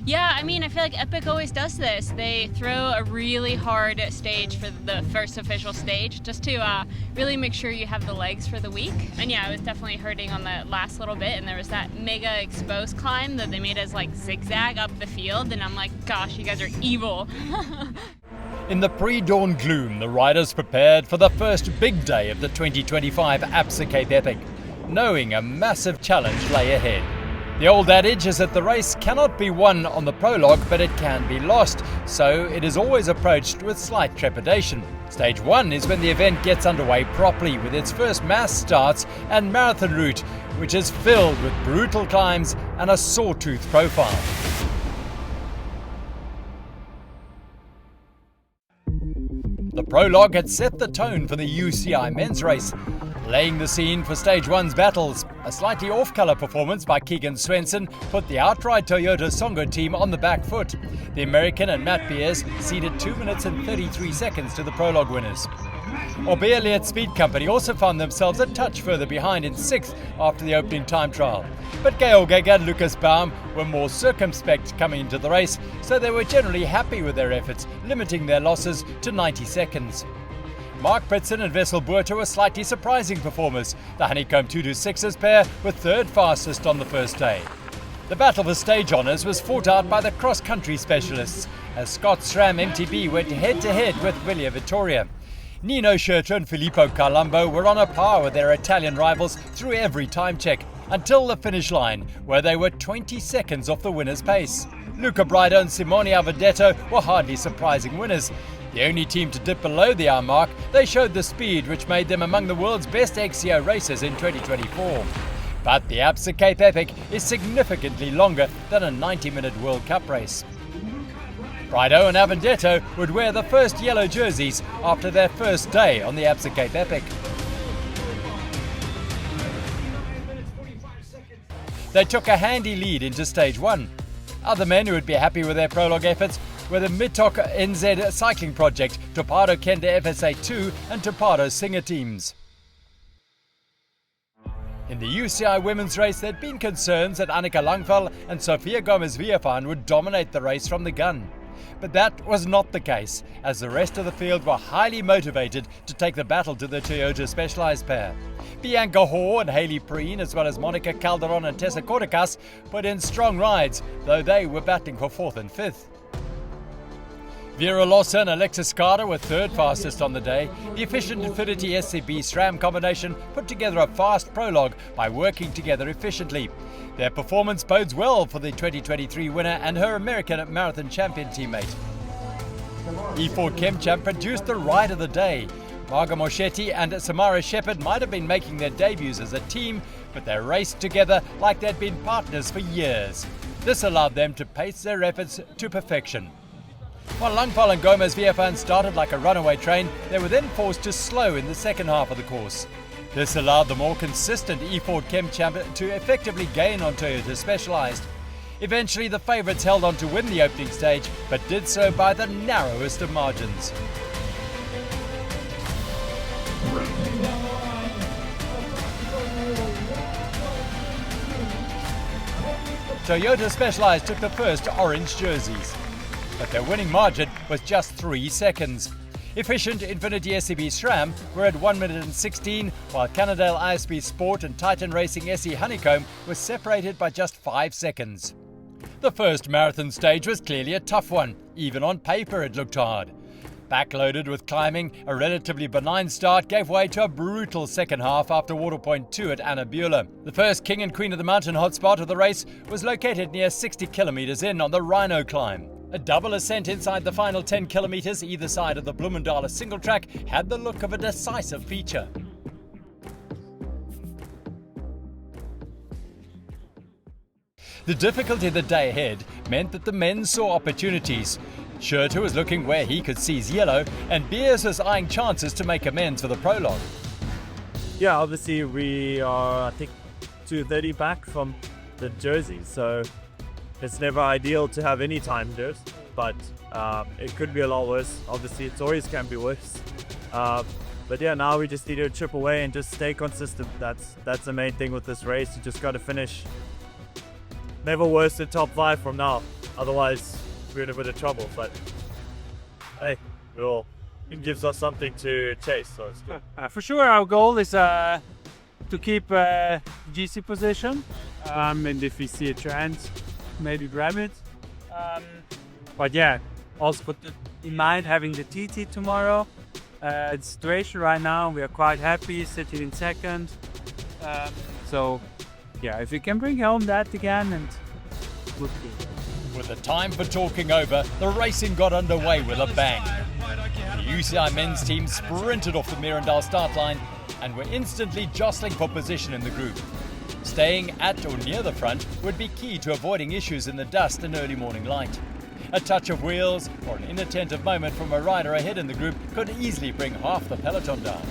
Yeah, I mean, I feel like Epic always does this. They throw a really hard stage for the first official stage just to really make sure you have the legs for the week. And yeah, I was definitely hurting on the last little bit, and there was that mega exposed climb that they made as like zigzag up the field, and I'm like, gosh, you guys are evil. In the pre-dawn gloom, the riders prepared for the first big day of the 2025 Absa Cape Epic, knowing a massive challenge lay ahead. The old adage is that the race cannot be won on the prologue, but it can be lost, so it is always approached with slight trepidation. Stage 1 is when the event gets underway properly with its first mass starts and marathon route, which is filled with brutal climbs and a sawtooth profile. The prologue had set the tone for the UCI men's race, laying the scene for Stage 1's battles. A slightly off-colour performance by Keegan Swenson put the outright Toyota Songo team on the back foot. The American and Matt Beers ceded 2 minutes and 33 seconds to the prologue winners. ORBEA Leatt Speed Company also found themselves a touch further behind in 6th after the opening time trial. But Georg and Lukas Baum were more circumspect coming into the race, so they were generally happy with their efforts, limiting their losses to 90 seconds. Mark Pritson and Wessel Buerter were slightly surprising performers. The Honeycomb 226ers pair were third fastest on the first day. The battle for stage honours was fought out by the cross-country specialists, as SCOTT-SRAM MTB went head-to-head with WILIER-VITTORIA. Nino, Schurter and Filippo Colombo were on a par with their Italian rivals through every time check, until the finish line, where they were 20 seconds off the winner's pace. Luca, Braidot and Simone Avondetto were hardly surprising winners. The only team to dip below the hour mark, they showed the speed which made them among the world's best XCO racers in 2024. But the Absa Cape Epic is significantly longer than a 90-minute World Cup race. Braidot and Avondetto would wear the first yellow jerseys after their first day on the Absa Cape Epic. They took a handy lead into Stage 1. Other men who would be happy with their prologue efforts were the Mitok NZ cycling project, Topado Kenda FSA 2 and Topado Singer teams. In the UCI women's race, there had been concerns that Annika Langvad and Sofia Villafane would dominate the race from the gun. But that was not the case, as the rest of the field were highly motivated to take the battle to the Toyota Specialized pair. Bianca Hoare and Hayley Preen, as well as Monica Calderon and Tessa Corticas, put in strong rides, though they were battling for 4th and 5th. Viero and Alexis Skarda were third fastest on the day. The efficient Infiniti SCB SRAM combination put together a fast prologue by working together efficiently. Their performance bodes well for the 2023 winner and her American marathon champion teammate. E4 Chemchamp produced the ride of the day. Marga Moschetti and Samara Shepherd might have been making their debuts as a team, but they raced together like they'd been partners for years. This allowed them to pace their efforts to perfection. While Langvad and Villafane started like a runaway train, they were then forced to slow in the second half of the course. This allowed the more consistent E4 Chemchamp to effectively gain on Toyota Specialized. Eventually the favourites held on to win the opening stage, but did so by the narrowest of margins. Toyota Specialized took the first orange jerseys, but their winning margin was just 3 seconds. Efficient Infiniti SCB SRAM were at 1 minute and 16, while Cannondale ISP Sport and Titan Racing SE Honeycomb were separated by just 5 seconds. The first marathon stage was clearly a tough one. Even on paper it looked hard. Backloaded with climbing, a relatively benign start gave way to a brutal second half after Water Point 2 at Annabula. The first King and Queen of the Mountain hotspot of the race was located near 60 kilometers in on the Rhino climb. A double ascent inside the final 10 kilometers either side of the Bloemendale single track had the look of a decisive feature. The difficulty of the day ahead meant that the men saw opportunities. Schurter was looking where he could seize yellow, and Beers was eyeing chances to make amends for the prologue. Yeah, obviously we are, I think, 2:30 back from the jersey, so it's never ideal to have any time dirt, but it could be a lot worse. Obviously, it always can be worse. But yeah, now we just need to chip away and just stay consistent. That's the main thing with this race. You just got to finish never worse than top 5 from now. Otherwise, we're in a bit of trouble. But hey, it gives us something to chase, so it's good. For sure, our goal is to keep GC position, and if we see a chance, maybe grab it. But yeah, also put in mind having the TT tomorrow. The situation right now, we are quite happy sitting in second. So yeah, if we can bring home that again, and would be. With the time for talking over, the racing got underway with a bang. The UCI men's team sprinted off the Mirandal start line and were instantly jostling for position in the group. Staying at or near the front would be key to avoiding issues in the dust and early morning light. A touch of wheels or an inattentive moment from a rider ahead in the group could easily bring half the peloton down.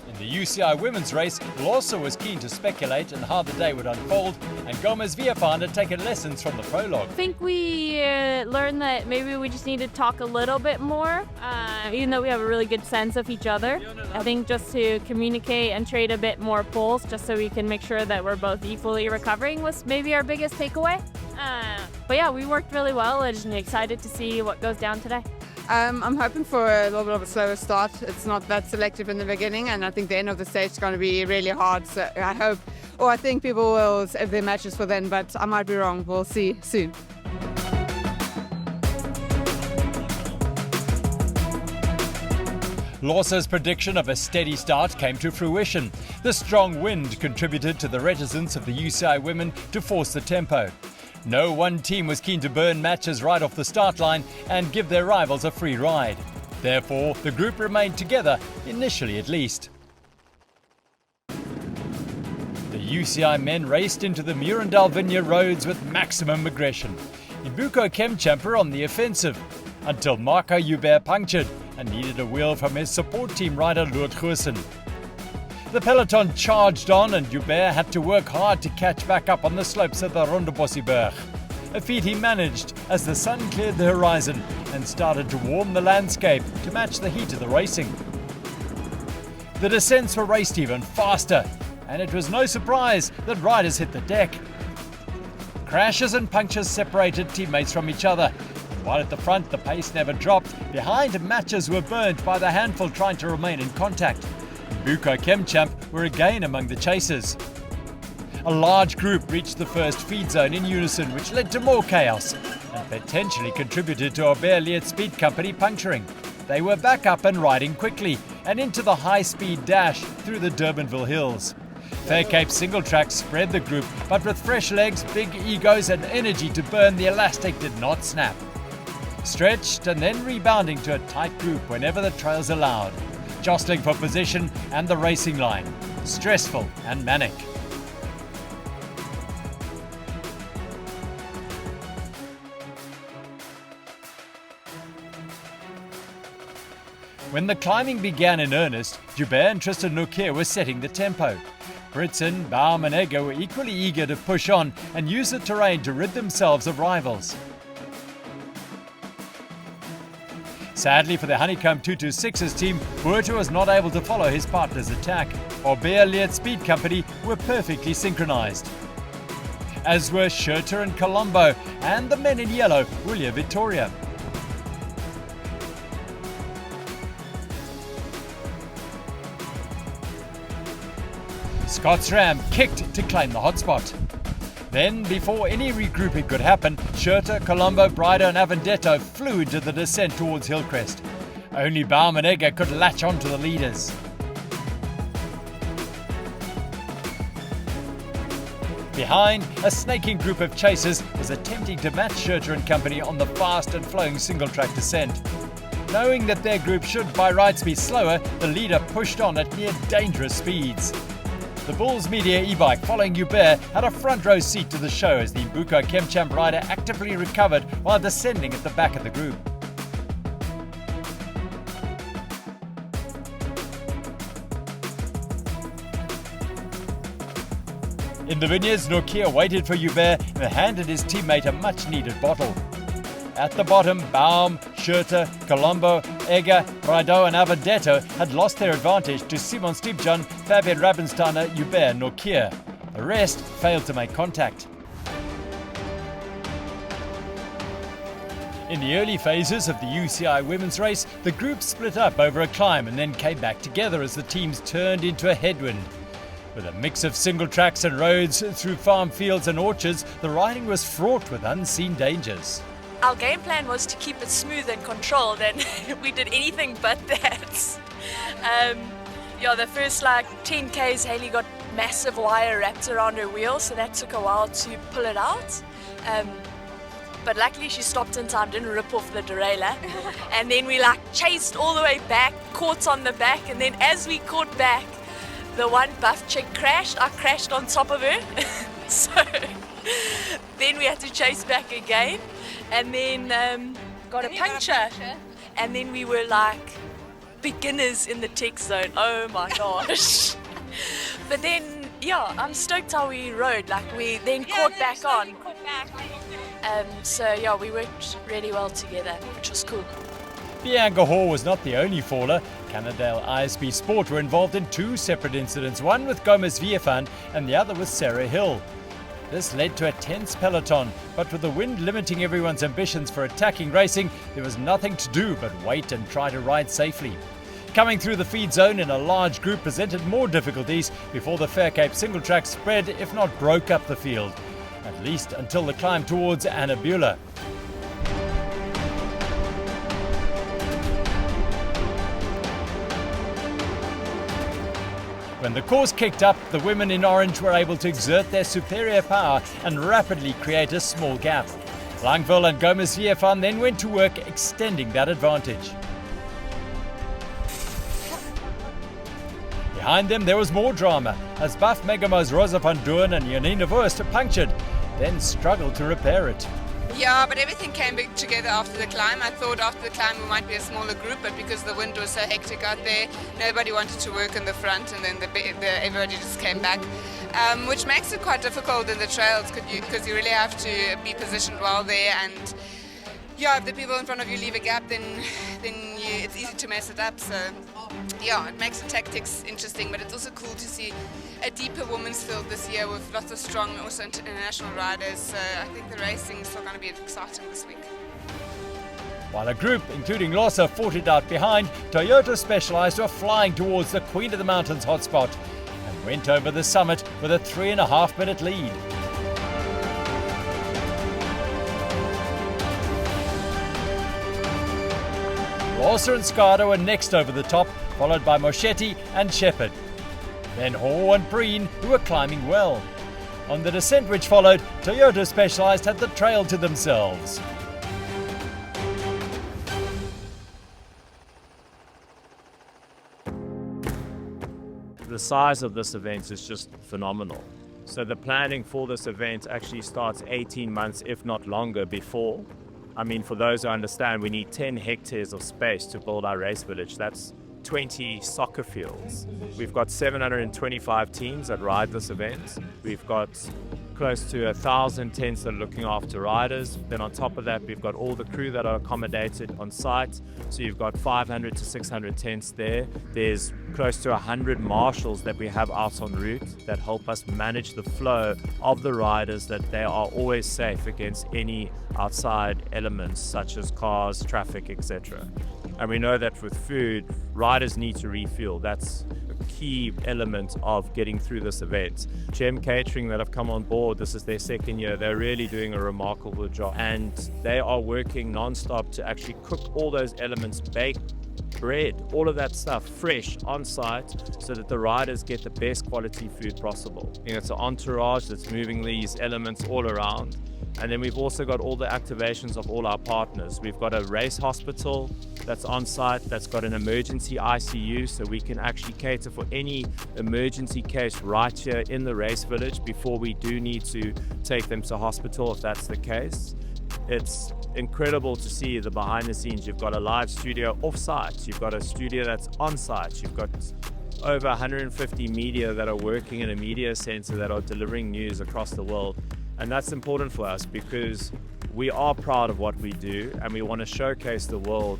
In the UCI women's race, Losa was keen to speculate on how the day would unfold, and Gomez Villafane had taken lessons from the prologue. I think we learned that maybe we just need to talk a little bit more, even though we have a really good sense of each other. I think just to communicate and trade a bit more pulls, just so we can make sure that we're both equally recovering, was maybe our biggest takeaway. But yeah, we worked really well and excited to see what goes down today. I'm hoping for a little bit of a slower start. It's not that selective in the beginning, and I think the end of the stage is going to be really hard. So I think people will save their matches for then, but I might be wrong. We'll see soon. Losa's prediction of a steady start came to fruition. The strong wind contributed to the reticence of the UCI women to force the tempo. No one team was keen to burn matches right off the start line and give their rivals a free ride. Therefore, the group remained together, initially at least. The UCI men raced into the Mirandal Vineyard roads with maximum aggression. Ibuko Kemchamp were on the offensive, until Marco Hubert punctured and needed a wheel from his support team rider Lukas. The peloton charged on, and Hubert had to work hard to catch back up on the slopes of the Rondebosieberg. A feat he managed as the sun cleared the horizon and started to warm the landscape to match the heat of the racing. The descents were raced even faster, and it was no surprise that riders hit the deck. Crashes and punctures separated teammates from each other. While at the front the pace never dropped, behind matches were burnt by the handful trying to remain in contact. Ibuko Kemchamp were again among the chasers. A large group reached the first feed zone in unison, which led to more chaos and potentially contributed to ORBEA Leatt Speed Company puncturing. They were back up and riding quickly and into the high-speed dash through the Durbanville hills. Fair Cape single track spread the group, but with fresh legs, big egos and energy to burn, the elastic did not snap. Stretched and then rebounding to a tight group whenever the trails allowed. Jostling for position and the racing line. Stressful and manic. When the climbing began in earnest, Joubert and Tristan Nokia were setting the tempo. Britson, Baum and Egger were equally eager to push on and use the terrain to rid themselves of rivals. Sadly for the Honeycomb 226's team, Buerta was not able to follow his partner's attack. ORBEA Leatt Speed Company were perfectly synchronized, as were Schurter and Colombo and the men in yellow, WILIER-VITTORIA. SCOTT-SRAM kicked to claim the hotspot. Then, before any regrouping could happen, Schurter, Colombo, Braidot and Avondetto flew into the descent towards Hillcrest. Only Baum and Egger could latch on to the leaders. Behind, a snaking group of chasers was attempting to match Schurter and company on the fast and flowing single-track descent. Knowing that their group should by rights be slower, the leader pushed on at near dangerous speeds. The Bulls Media e-bike following Hubert had a front row seat to the show as the Ibuko Kemchamp rider actively recovered while descending at the back of the group. In the vineyards, Nokia waited for Hubert and handed his teammate a much-needed bottle. At the bottom, Baum, Schurter, Colombo, Egger, Braidot and Avondetto had lost their advantage to Simon Stibjan, Fabian Rabensteiner, Hubert and Nokia. The rest failed to make contact. In the early phases of the UCI women's race, the group split up over a climb and then came back together as the teams turned into a headwind. With a mix of single tracks and roads through farm fields and orchards, the riding was fraught with unseen dangers. Our game plan was to keep it smooth and controlled, and we did anything but that. Yeah, the first 10 Ks, Hayley got massive wire wrapped around her wheel, so that took a while to pull it out. But luckily she stopped in time, didn't rip off the derailleur. And then we chased all the way back, caught on the back, and then as we caught back, the one buff chick crashed. I crashed on top of her. So then we had to chase back again, and then got a puncture. And then we were beginners in the tech zone. Oh my gosh. But then, yeah, I'm stoked how we rode. We then caught back on. So yeah, we worked really well together, which was cool. Bianca Hall was not the only faller. Cannondale ISB Sport were involved in two separate incidents, one with Gomez Villafane and the other with Sarah Hill. This led to a tense peloton, but with the wind limiting everyone's ambitions for attacking racing, there was nothing to do but wait and try to ride safely. Coming through the feed zone in a large group presented more difficulties before the Fair Cape single track spread, if not broke up the field, at least until the climb towards Annabula. When the course kicked up, the women in orange were able to exert their superior power and rapidly create a small gap. Langvad and Gomez Villafane then went to work extending that advantage. Behind them there was more drama as Buff Megamo's Rosa van Doorn and Janine Wurst punctured, then struggled to repair it. Yeah, but everything came together after the climb. I thought after the climb we might be a smaller group, but because the wind was so hectic out there, nobody wanted to work in the front, and then everybody just came back, which makes it quite difficult in the trails because you really have to be positioned well there, and yeah, if the people in front of you leave a gap, then it's easy to mess it up. So yeah, it makes the tactics interesting, but it's also cool to see a deeper women's field this year with lots of strong, also international riders. So I think the racing is still going to be exciting this week. While a group, including Lossa, fought it out behind, Toyota Specialized were flying towards the Queen of the Mountains hotspot and went over the summit with a 3.5-minute lead. Lossa and Skarda were next over the top, followed by Moschetti and Shepherd. Then Hall and Breen, who were climbing well. On the descent which followed, Toyota Specialized had the trail to themselves. The size of this event is just phenomenal. So the planning for this event actually starts 18 months, if not longer, before. I mean, for those who understand, we need 10 hectares of space to build our race village. That's 20 soccer fields. We've got 725 teams that ride this event. We've got close to 1,000 tents that are looking after riders. Then on top of that, we've got all the crew that are accommodated on site. So you've got 500 to 600 tents there. There's close to 100 marshals that we have out en route that help us manage the flow of the riders, that they are always safe against any outside elements such as cars, traffic, etc. And we know that with food, riders need to refuel. That's a key element of getting through this event. Gem Catering that have come on board, this is their second year, they're really doing a remarkable job. And they are working non-stop to actually cook all those elements, bake bread, all of that stuff fresh on site so that the riders get the best quality food possible. It's an entourage that's moving these elements all around. And then we've also got all the activations of all our partners. We've got a race hospital that's on site, that's got an emergency ICU, so we can actually cater for any emergency case right here in the race village before we do need to take them to hospital if that's the case. It's incredible to see the behind the scenes. You've got a live studio off site, you've got a studio that's on site, you've got over 150 media that are working in a media center that are delivering news across the world. And that's important for us because we are proud of what we do and we want to showcase the world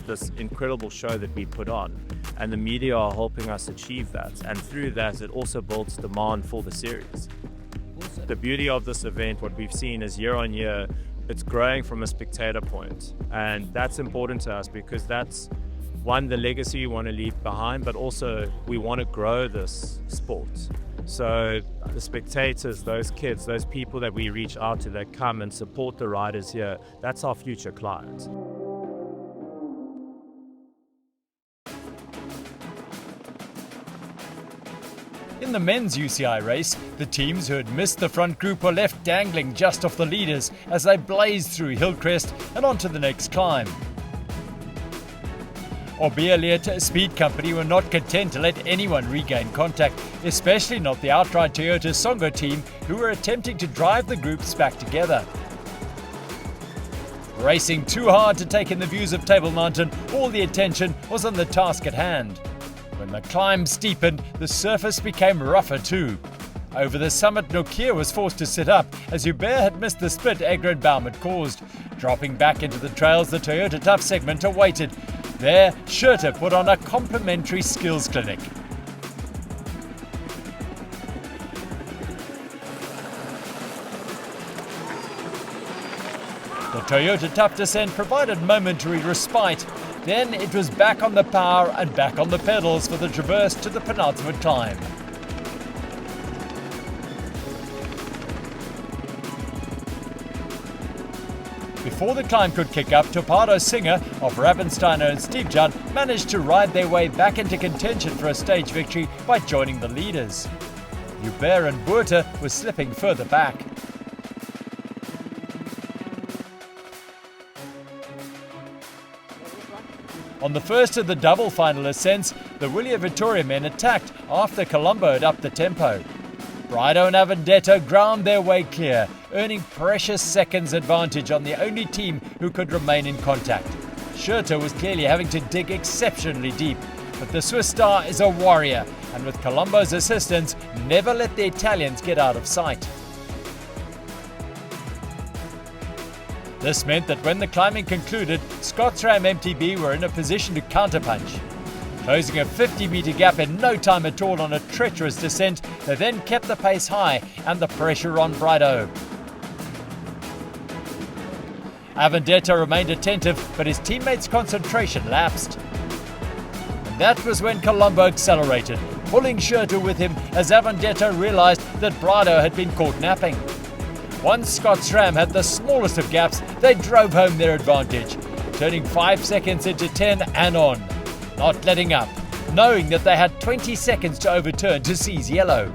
this incredible show that we put on. And the media are helping us achieve that. And through that, it also builds demand for the series. The beauty of this event, what we've seen is year on year, it's growing from a spectator point, and that's important to us because that's one, the legacy we want to leave behind, but also we want to grow this sport. So the spectators, those kids, those people that we reach out to that come and support the riders here, that's our future clients. In the men's UCI race, the teams who had missed the front group were left dangling just off the leaders as they blazed through Hillcrest and onto the next climb. ORBEA Leatt Speed Company were not content to let anyone regain contact, especially not the outright Toyota Songo team who were attempting to drive the groups back together. Racing too hard to take in the views of Table Mountain, all the attention was on the task at hand. When the climb steepened, the surface became rougher too. Over the summit, Nokia was forced to sit up as Hubert had missed the split Egrid Baum had caused. Dropping back into the trails, the Toyota Tough segment awaited. There, Schurter put on a complimentary skills clinic. The Toyota Tough descent provided momentary respite. Then it was back on the power and back on the pedals for the traverse to the penultimate climb. Before the climb could kick up, Topado Singer of Ravensteiner and Steve Judd managed to ride their way back into contention for a stage victory by joining the leaders. Hubert and Buerta were slipping further back. On the first of the double final ascents, the WILIER-VITTORIA men attacked after Colombo had upped the tempo. Braidot and Avondetto ground their way clear, earning precious seconds advantage on the only team who could remain in contact. Schurter was clearly having to dig exceptionally deep, but the Swiss star is a warrior, and with Colombo's assistance, never let the Italians get out of sight. This meant that when the climbing concluded, SCOTT-SRAM MTB were in a position to counterpunch. Closing a 50-metre gap in no time at all on a treacherous descent, they then kept the pace high and the pressure on Braidot. Avondetto remained attentive, but his teammates' concentration lapsed. And that was when Colombo accelerated, pulling Schurter with him as Avondetto realised that Braidot had been caught napping. Once SCOTT-SRAM had the smallest of gaps, they drove home their advantage, turning 5 seconds into 10 and on, not letting up, knowing that they had 20 seconds to overturn to seize yellow.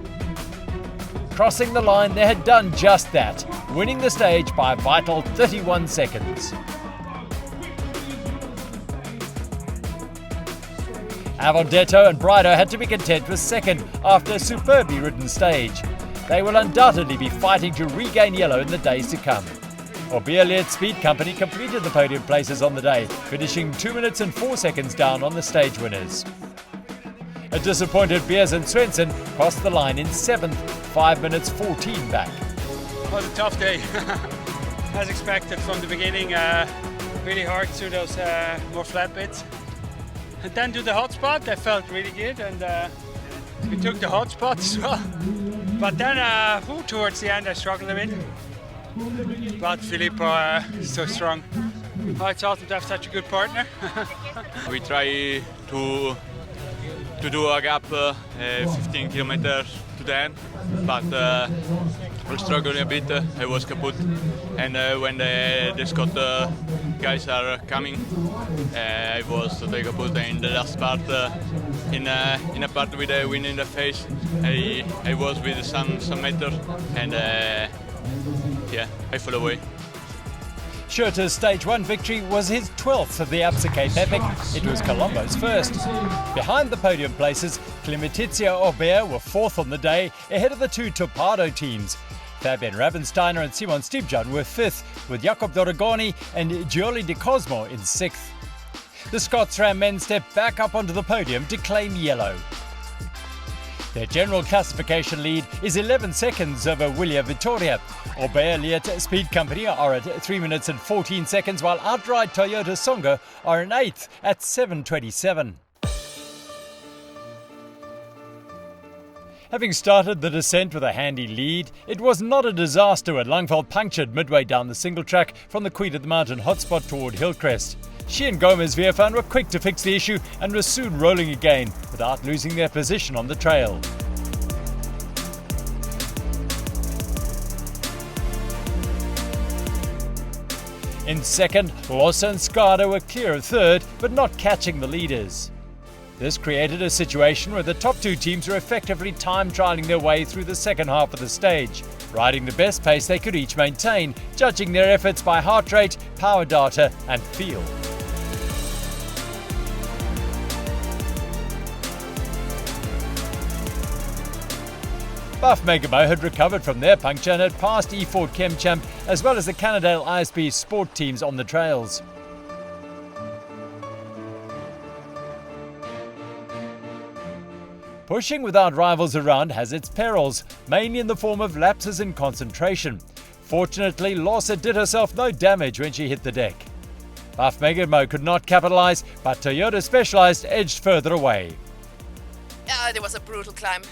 Crossing the line, they had done just that, winning the stage by a vital 31 seconds. Avondetto and Braidot had to be content with second after a superbly ridden stage. They will undoubtedly be fighting to regain yellow in the days to come. ORBEA Leatt Speed Company completed the podium places on the day, finishing 2 minutes and 4 seconds down on the stage winners. A disappointed Beers and Svensson crossed the line in 7th, 5 minutes 14 back. It was a tough day, as expected from the beginning. Really hard through those more flat bits. And then to the hot spot, that felt really good, and we took the hot spot as well. But then towards the end I struggled a bit. But Filippo is so strong. It's awesome to have such a good partner. We try to do a gap 15 kilometers to the end, but we're struggling a bit. I was kaput, and when the Scott guys are coming, I was totally kaput. In the last part, in a part with the wind in the face, I was with some meters, and yeah, I fell away. Schurter's Stage 1 victory was his 12th of the Absa Cape Epic. It was Colombo's first. Behind the podium places, Clementizia ORBEA were 4th on the day, ahead of the two Topado teams. Fabian Ravensteiner and Simone Stibjan were 5th, with Jacob Doragoni and Gioli Di Cosmo in 6th. The SCOTT-SRAM men stepped back up onto the podium to claim yellow. Their general classification lead is 11 seconds over WILIER-VITTORIA. ORBEA Leatt Speed Company are at 3 minutes and 14 seconds, while outright Toyota Songo are in 8th at 7:27. Having started the descent with a handy lead, it was not a disaster when Langvad punctured midway down the single track from the Queen of the Mountain hotspot toward Hillcrest. She and Gomez Villafane were quick to fix the issue and were soon rolling again without losing their position on the trail. In second, Luca and Skarda were clear of third, but not catching the leaders. This created a situation where the top two teams were effectively time trialling their way through the second half of the stage, riding the best pace they could each maintain, judging their efforts by heart rate, power data and feel. Buff Megamo had recovered from their puncture and had passed E4 ChemChamp as well as the Cannondale ISB Sport teams on the trails. Pushing without rivals around has its perils, mainly in the form of lapses in concentration. Fortunately, Luca did herself no damage when she hit the deck. Buff Megamo could not capitalise, but Toyota Specialized edged further away. It was a brutal climb.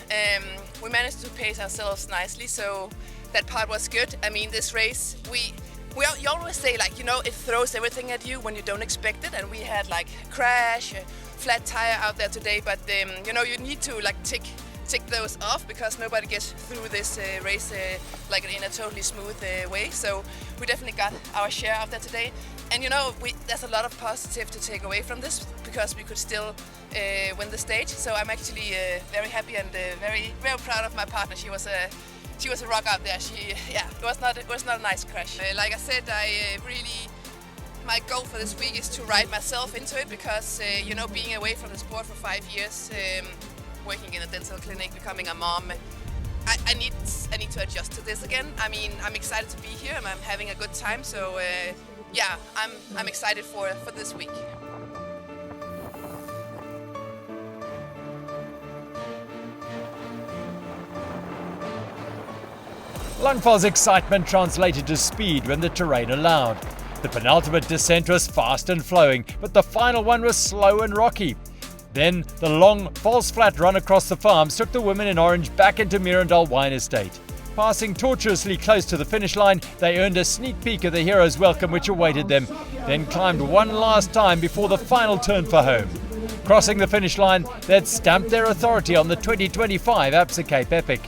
We managed to pace ourselves nicely, so that part was good. I mean, this race, you always say, like, you know, it throws everything at you when you don't expect it, and we had like a crash, a flat tire out there today, but you know, you need to like tick those off because nobody gets through this race like in a totally smooth way. So we definitely got our share out there today, and you know, there's a lot of positive to take away from this because we could still win the stage. So I'm actually very happy and very proud of my partner. She was a rock out there. It was not a nice crash. Like I said, my goal for this week is to ride myself into it because you know, being away from the sport for 5 years, working in a dental clinic, becoming a mom, I need to adjust to this again. I mean, I'm excited to be here and I'm having a good time. So yeah, I'm excited for this week. Langvad's excitement translated to speed when the terrain allowed. The penultimate descent was fast and flowing, but the final one was slow and rocky. Then the long, false flat run across the farms took the women in orange back into Mirandal Wine Estate. Passing tortuously close to the finish line, they earned a sneak peek of the hero's welcome which awaited them, then climbed one last time before the final turn for home. Crossing the finish line, they'd stamped their authority on the 2025 Absa Cape Epic.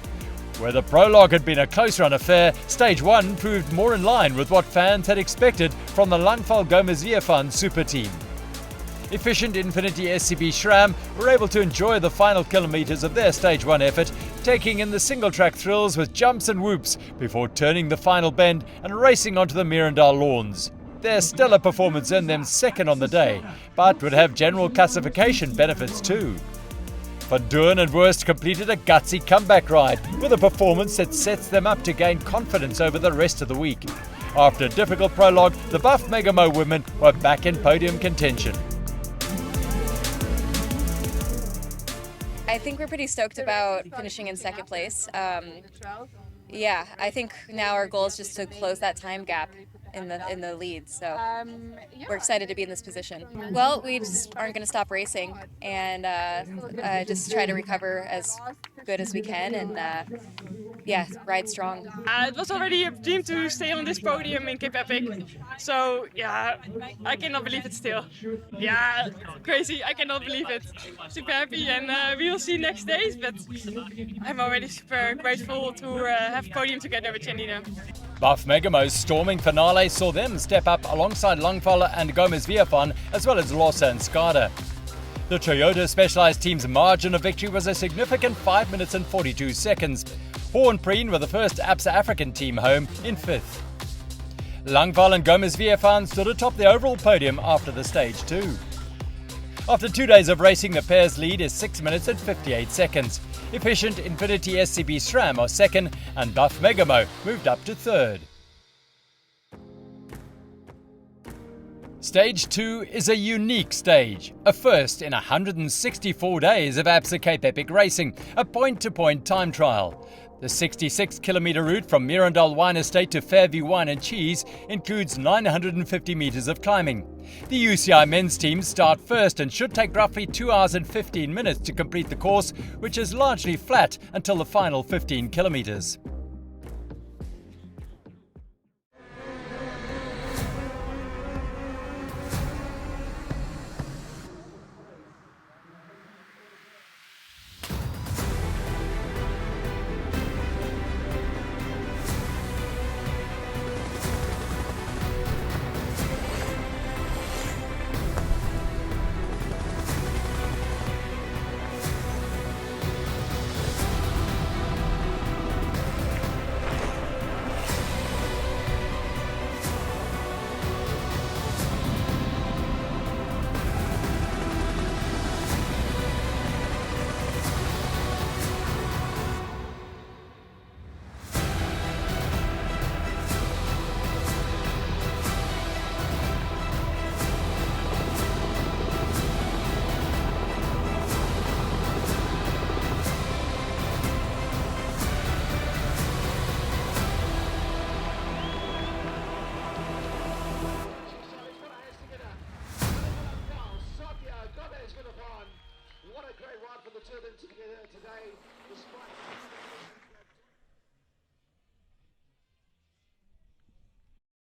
Where the Prologue had been a close-run affair, Stage 1 proved more in line with what fans had expected from the Langvad Gomez Villafane super team. Efficient Infiniti SCB SRAM were able to enjoy the final kilometres of their Stage 1 effort, taking in the single-track thrills with jumps and whoops before turning the final bend and racing onto the Mirandal lawns. Their stellar performance earned them second on the day, but would have general classification benefits too. Van Duren and Wurst completed a gutsy comeback ride with a performance that sets them up to gain confidence over the rest of the week. After a difficult prologue, the Buff Megamo women were back in podium contention. I think we're pretty stoked about finishing in second place. Yeah, I think now our goal is just to close that time gap in the lead, so we're excited to be in this position. Well, we just aren't going to stop racing and just try to recover as good as we can and yeah, ride strong. It was already a dream to stay on this podium in Cape Epic, so yeah, I cannot believe it still. Yeah, crazy, I cannot believe it. Super happy, and we will see next days, but I'm already super grateful to have a podium together with Nino. Buff Megamo's storming finale saw them step up alongside Langvad and Gomez Villafane, as well as Luca and Skarda. The Toyota Specialized team's margin of victory was a significant 5 minutes and 42 seconds. Hoornpreen were the first Absa African team home in fifth. Langvad and Gomez Villafane stood atop the overall podium after the stage 2. After 2 days of racing, the pair's lead is 6 minutes and 58 seconds. Efficient Infiniti SCB SRAM are second, and Buff Megamo moved up to third. Stage 2 is a unique stage, a first in 164 days of Absa Cape Epic racing, a point-to-point time trial. The 66-kilometre route from Mirandal Wine Estate to Fairview Wine and Cheese includes 950 metres of climbing. The UCI men's teams start first and should take roughly 2 hours and 15 minutes to complete the course, which is largely flat until the final 15 kilometres. What a great ride for the two of them together today.